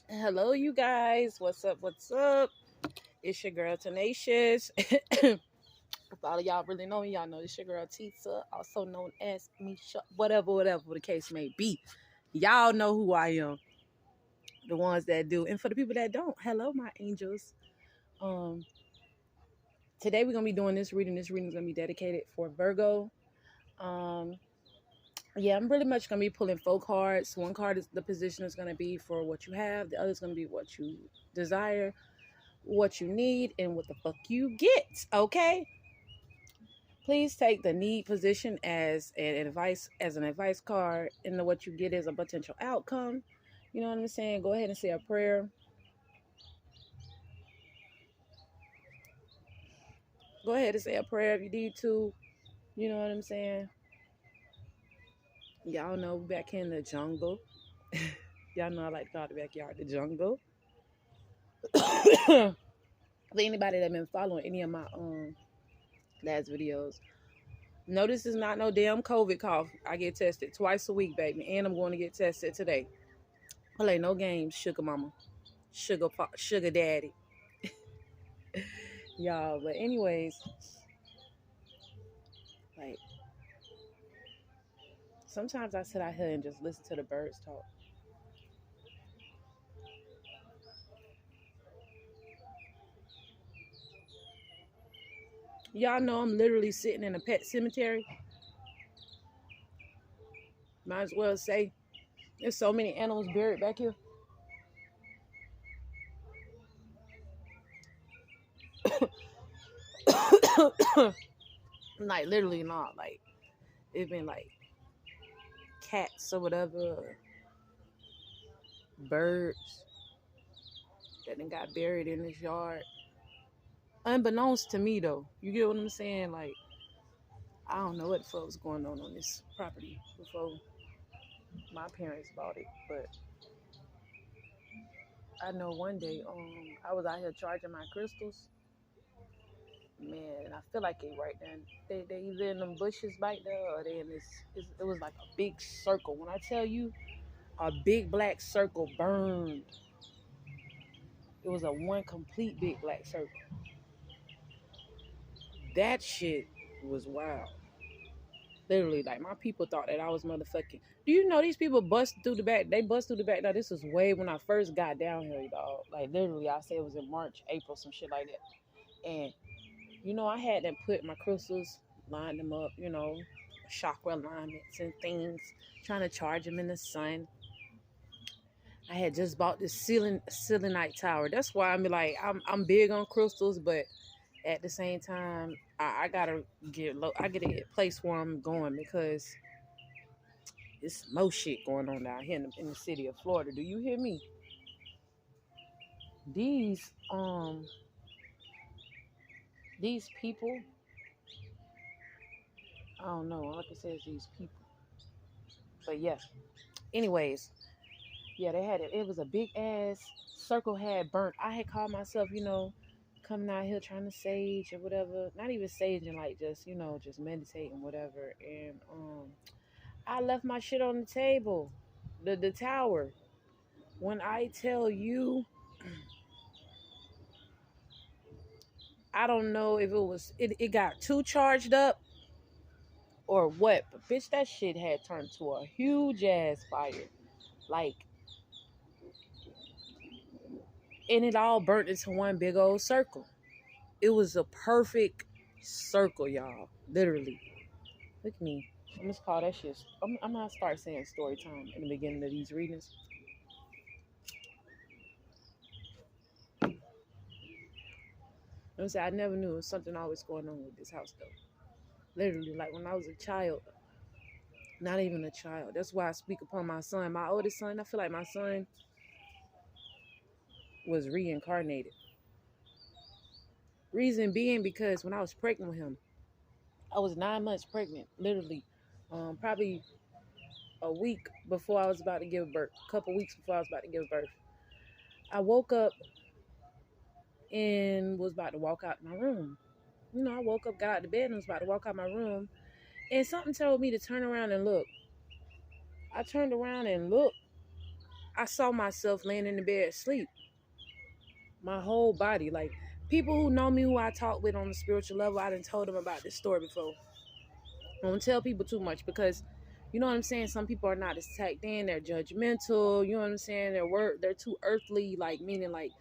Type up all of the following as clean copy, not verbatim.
Hello, you guys. What's up? What's up? It's your girl Tenacious. If all of y'all really know me, y'all know it's your girl Tisa, also known as Misha, whatever the case may be. Y'all know who I am. The ones that do. And for the people that don't, hello, my angels. Um, Today we're gonna be doing this reading. This reading is gonna be dedicated for Virgo. Um, yeah, I'm really much gonna be pulling 4 cards. One card is the position is gonna be for what you have, the other is gonna be what you desire, what you need, and what the fuck you get. Okay. Please take the need position as an advice card, and what you get is a potential outcome. You know what I'm saying? Go ahead and say a prayer. Go ahead and say a prayer if you need to. You know what I'm saying? Y'all know we back in the jungle. Y'all know I like to call the backyard the jungle. For anybody that been following any of my last videos, no, this is not no damn COVID cough. I get tested twice a week, baby, and I'm going to get tested today. Play no games, sugar mama, sugar daddy, y'all. But anyways, like sometimes I sit out here and just listen to the birds talk. Y'all know I'm literally sitting in a pet cemetery. Might as well say there's so many animals buried back here. Like literally not like it's been like cats or whatever, or birds that then got buried in this yard. Unbeknownst to me though. You get what I'm saying? Like I don't know what the fuck was going on this property before my parents bought it, but I know one day I was out here charging my crystals. Man, I feel like it right then. They either in them bushes back there or they in this. It was like a big circle. When I tell you, a big black circle burned. It was a one complete big black circle. That shit was wild. Literally, like my people thought that I was motherfucking. Do you know these people bust through the back? They bust through the back. Now this was way when I first got down here, dog. Like literally, I say it was in March, April, some shit like that. And I had to put my crystals, line them up, chakra alignments and things, trying to charge them in the sun. I had just bought this selenite tower. That's why I'm big on crystals, but at the same time, I gotta get a place where I'm going because it's more shit going on down here in the city of Florida. Do you hear me? These these people, I don't know. All I can say is these people. But yeah. Anyways, yeah, they had it. It was a big ass circle had burnt. I had called myself, coming out here trying to sage or whatever. Not even saging, like just meditating, whatever. And I left my shit on the table, the tower. When I tell you, I don't know if it got too charged up or what, but bitch, that shit had turned to a huge ass fire. Like, and it all burnt into one big old circle. It was a perfect circle, y'all. Literally. Look at me. I'm just call that shit. I'm gonna start saying story time in the beginning of these readings. I'm saying I never knew it was something always going on with this house though. Literally, like when I was a child, not even a child. That's why I speak upon my son, my oldest son. I feel like my son was reincarnated. Reason being because when I was pregnant with him, I was 9 months pregnant, literally. Probably a week before I was about to give birth, a couple weeks before I was about to give birth. I woke up and was about to walk out my room. I woke up, got out of bed, and was about to walk out my room, and something told me to turn around and look. I turned around and looked. I saw myself laying in the bed asleep. My whole body. Like, people who know me, who I talk with on the spiritual level, I done told them about this story before. I don't tell people too much because, you know what I'm saying? Some people are not as tapped in. They're judgmental. You know what I'm saying? They're too earthly, like, meaning like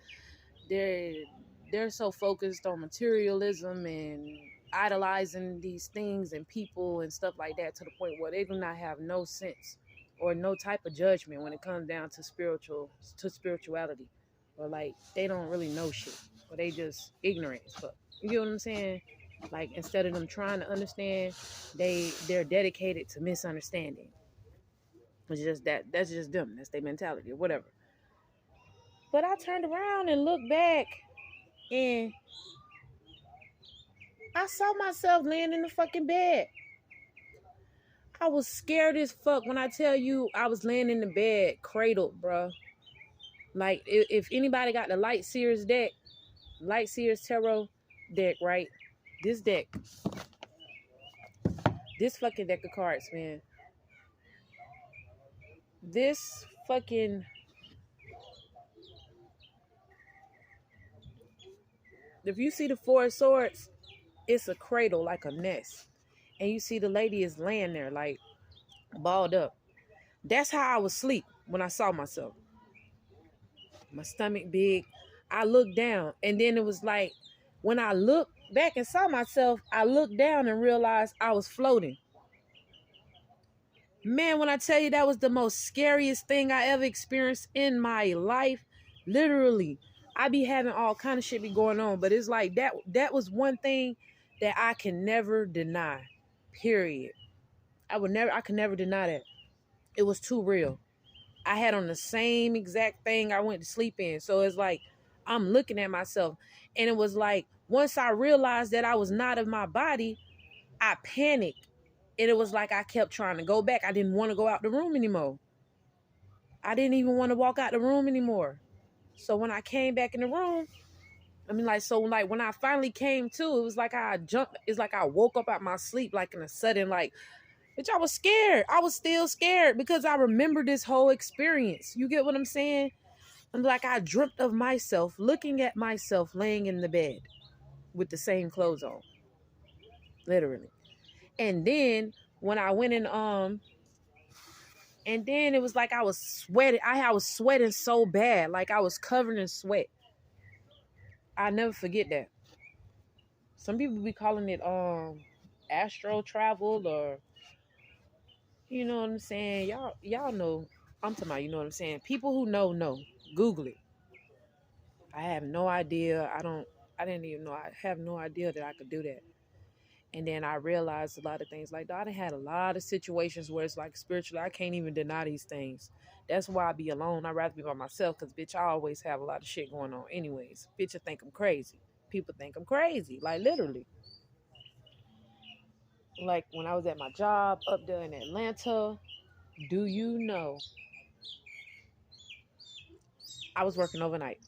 they're so focused on materialism and idolizing these things and people and stuff like that to the point where they do not have no sense or no type of judgment when it comes down to spirituality, or like they don't really know shit, or they just ignorant as fuck. You get what I'm saying? Like, instead of them trying to understand, they're dedicated to misunderstanding. It's just that's just them. That's their mentality or whatever. But I turned around and looked back, and I saw myself laying in the fucking bed. I was scared as fuck when I tell you I was laying in the bed, cradled, bro. Like, if anybody got the Light Seers Tarot deck, right? This deck, this fucking deck of cards, man. This fucking, if you see the Four of Swords, it's a cradle, like a nest. And you see the lady is laying there, like, balled up. That's how I was asleep when I saw myself. My stomach big. I looked down, and then it was like, when I looked back and saw myself, I looked down and realized I was floating. Man, when I tell you, that was the most scariest thing I ever experienced in my life. Literally, I be having all kind of shit be going on, but it's like that was one thing that I can never deny. Period. I could never deny that. It was too real. I had on the same exact thing I went to sleep in. So it's like, I'm looking at myself. And it was like, once I realized that I was not of my body, I panicked. And it was like I kept trying to go back. I didn't want to go out the room anymore. I didn't even want to walk out the room anymore. So when I came back in the room, when I finally came to, it was like I jumped. It's like I woke up out my sleep, like in a sudden, like, bitch, I was scared. I was still scared because I remember this whole experience. You get what I'm saying? I'm like, I dreamt of myself, looking at myself laying in the bed with the same clothes on. Literally. And then when I went in, and then it was like I was sweating. I was sweating so bad. Like I was covered in sweat. I never forget that. Some people be calling it Astro Travel, or you know what I'm saying? Y'all know I'm talking about, you know what I'm saying? People who know. Google it. I have no idea. I didn't even know. I have no idea that I could do that. And then I realized a lot of things. Like, I done had a lot of situations where it's like spiritually, I can't even deny these things. That's why I be alone. I'd rather be by myself because, bitch, I always have a lot of shit going on anyways. Bitch, I think I'm crazy. People think I'm crazy. Like, literally. Like, when I was at my job up there in Atlanta, do you know, I was working overnight.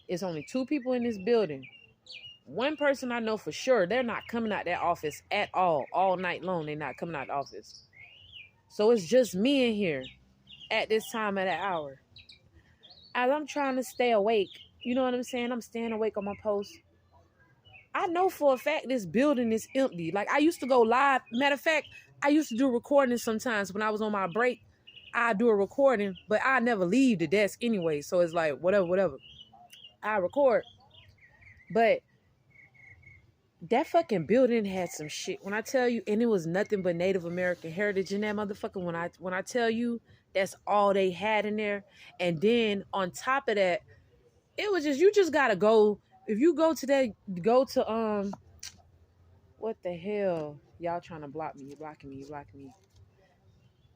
It's only 2 people in this building. One person I know for sure, they're not coming out that office at all night long. They're not coming out the office. So it's just me in here at this time of the hour. As I'm trying to stay awake, you know what I'm saying? I'm staying awake on my post. I know for a fact this building is empty. Like, I used to go live. Matter of fact, I used to do recordings sometimes when I was on my break. I do a recording, but I never leave the desk anyway. So it's like, whatever. I record. But that fucking building had some shit. When I tell you, and it was nothing but Native American heritage in that motherfucker. When I tell you, that's all they had in there. And then on top of that, it was just, you just gotta go. If you go to what the hell? Y'all trying to block me. You blocking me.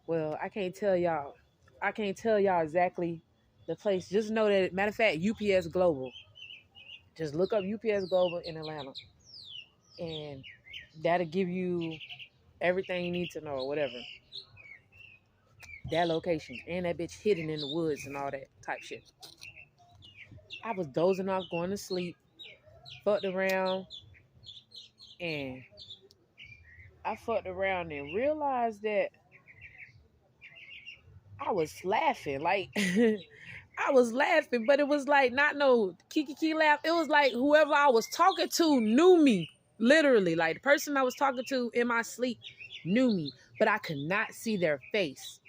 Well, I can't tell y'all. Exactly the place. Just know that, matter of fact, UPS Global. Just look up UPS Global in Atlanta. And that'll give you everything you need to know, or whatever. That location. And that bitch hidden in the woods and all that type shit. I was dozing off, going to sleep, fucked around, and I fucked around and realized that I was laughing. Like, I was laughing, but it was like not no kiki laugh. It was like whoever I was talking to knew me. Literally. Like the person I was talking to in my sleep knew me, but I could not see their face.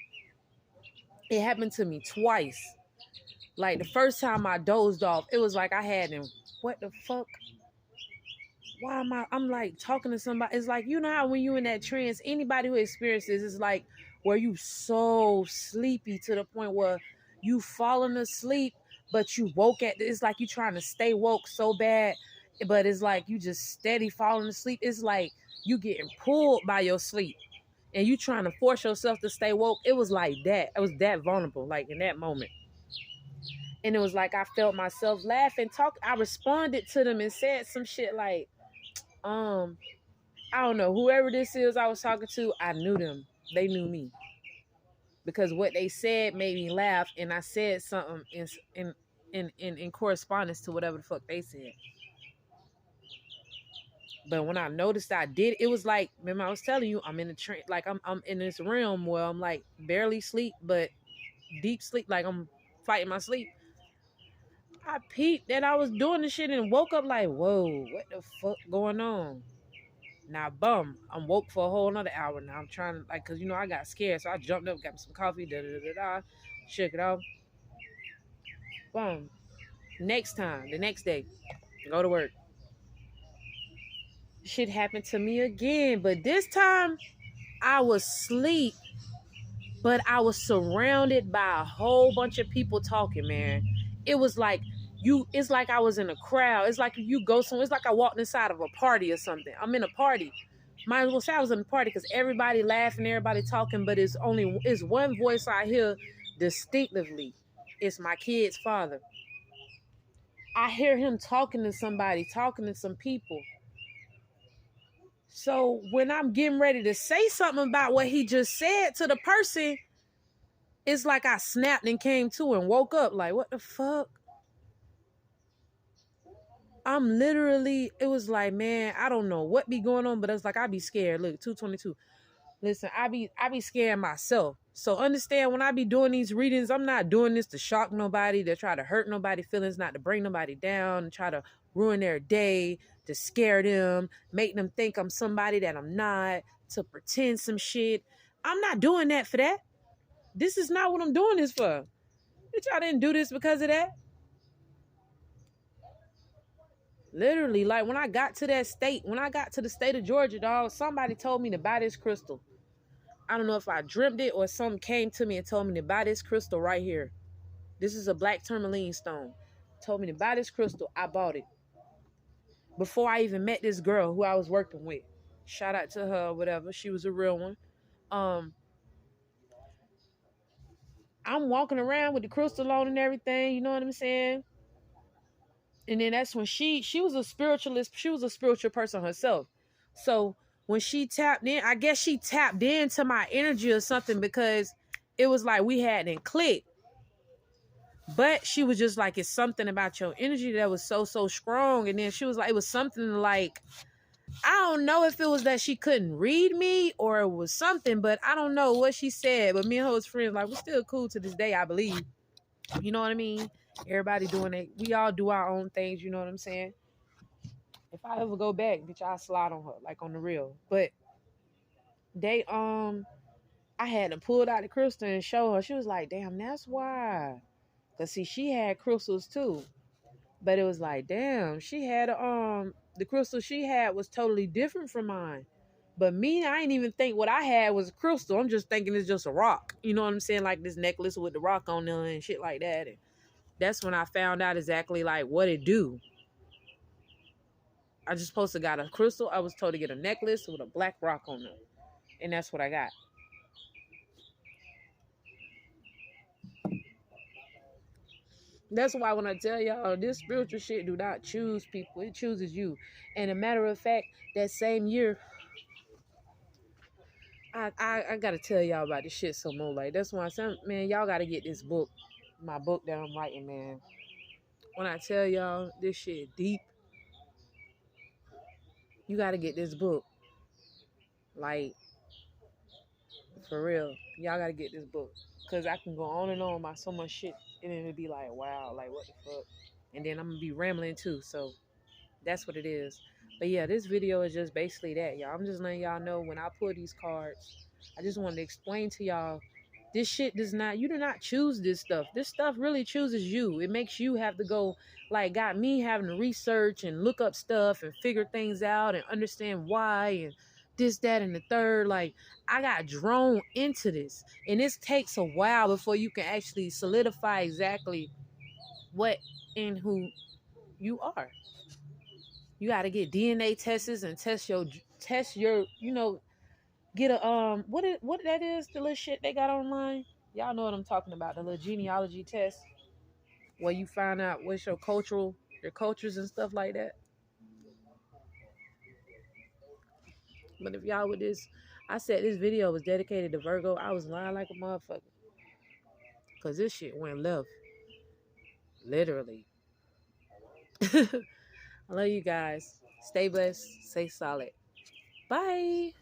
It happened to me twice. Like the first time I dozed off, it was like I had him. What the fuck? Why am I'm like talking to somebody. It's like, you know how when you in that trance, anybody who experiences it's like where you so sleepy to the point where you falling asleep, but you woke at, it's like you trying to stay woke so bad, but it's like you just steady falling asleep. It's like you getting pulled by your sleep and you trying to force yourself to stay woke. It was like that. It was that vulnerable, like in that moment. And it was like I felt myself laughing, talk. I responded to them and said some shit like, I don't know, whoever this is I was talking to, I knew them. They knew me. Because what they said made me laugh, and I said something in correspondence to whatever the fuck they said. But when I noticed I did, it was like, remember I was telling you, I'm in the train, like I'm in this realm where I'm like barely sleep, but deep sleep, like I'm fighting my sleep. I peeped that I was doing the shit and woke up like, whoa, what the fuck going on? Now, bum, I'm woke for a whole another hour now. I'm trying to, like, because, you know, I got scared. So I jumped up, got me some coffee, shook it off. Boom. Next time, the next day, go to work. Shit happened to me again. But this time, I was asleep. But I was surrounded by a whole bunch of people talking, man. It was like, it's like I was in a crowd. It's like you go somewhere. It's like I walked inside of a party or something. I'm in a party. Might as well say I was in a party because everybody laughing, everybody talking, but it's one voice I hear distinctively. It's my kid's father. I hear him talking to somebody, talking to some people. So when I'm getting ready to say something about what he just said to the person, it's like I snapped and came to and woke up like, what the fuck? I'm literally, it was like, man, I don't know what be going on, but it's like I be scared. Look, 222. Listen, I be scaring myself. So understand when I be doing these readings, I'm not doing this to shock nobody, to try to hurt nobody's feelings, not to bring nobody down, and try to ruin their day, to scare them, make them think I'm somebody that I'm not, to pretend some shit. I'm not doing that for that. This is not what I'm doing this for. Bitch, I didn't do this because of that. Literally, like when I got to that state, when I got to the state of Georgia, dog, somebody told me to buy this crystal. I don't know if I dreamt it or something came to me and told me to buy this crystal right here. This is a black tourmaline stone. Told me to buy this crystal. I bought it. Before I even met this girl who I was working with. Shout out to her or whatever. She was a real one. I'm walking around with the crystal on and everything. You know what I'm saying? And then that's when she was a spiritualist. She was a spiritual person herself. So when she tapped in, I guess she tapped into my energy or something because it was like we hadn't clicked. But she was just like, it's something about your energy that was so strong. And then she was like, it was something like, I don't know if it was that she couldn't read me or it was something, but I don't know what she said. But me and her was friends, like, we're still cool to this day, I believe. You know what I mean? Everybody doing it. We all do our own things, you know what I'm saying? If I ever go back, bitch, I'll slide on her, like on the real. But they, I had to pull out the crystal and show her. She was like, damn, that's why. Because see, she had crystals too. But it was like, damn, she had the crystal she had was totally different from mine. But me, I ain't even think what I had was a crystal. I'm just thinking it's just a rock. You know what I'm saying? Like this necklace with the rock on there and shit like that. And that's when I found out exactly like what it do. I just supposed to got a crystal. I was told to get a necklace with a black rock on it. And that's what I got. That's why when I tell y'all, this spiritual shit do not choose people. It chooses you. And a matter of fact, that same year, I gotta tell y'all about this shit some more. Like that's why I said, man, y'all gotta get this book, my book that I'm writing, man. When I tell y'all this shit deep, you gotta get this book. Like For real. Y'all gotta get this book. Cause I can go on and on about so much shit and it'll be like, wow, like what the fuck? And then I'm gonna be rambling too, so that's what it is. But yeah, this video is just basically that, y'all. I'm just letting y'all know when I pull these cards, I just wanted to explain to y'all this shit does not, you do not choose this stuff. This stuff really chooses you. It makes you have to go, like, got me having to research and look up stuff and figure things out and understand why and this, that, and the third. Like, I got drawn into this. And this takes a while before you can actually solidify exactly what and who you are. You got to get DNA tests and test your, you know, get a what that is, the little shit they got online. Y'all know what I'm talking about, the little genealogy test where you find out what's your cultures and stuff like that. But if y'all with this, I said this video was dedicated to Virgo, I was lying like a motherfucker. Cause this shit went left. Literally. I love you guys. Stay blessed. Stay solid. Bye.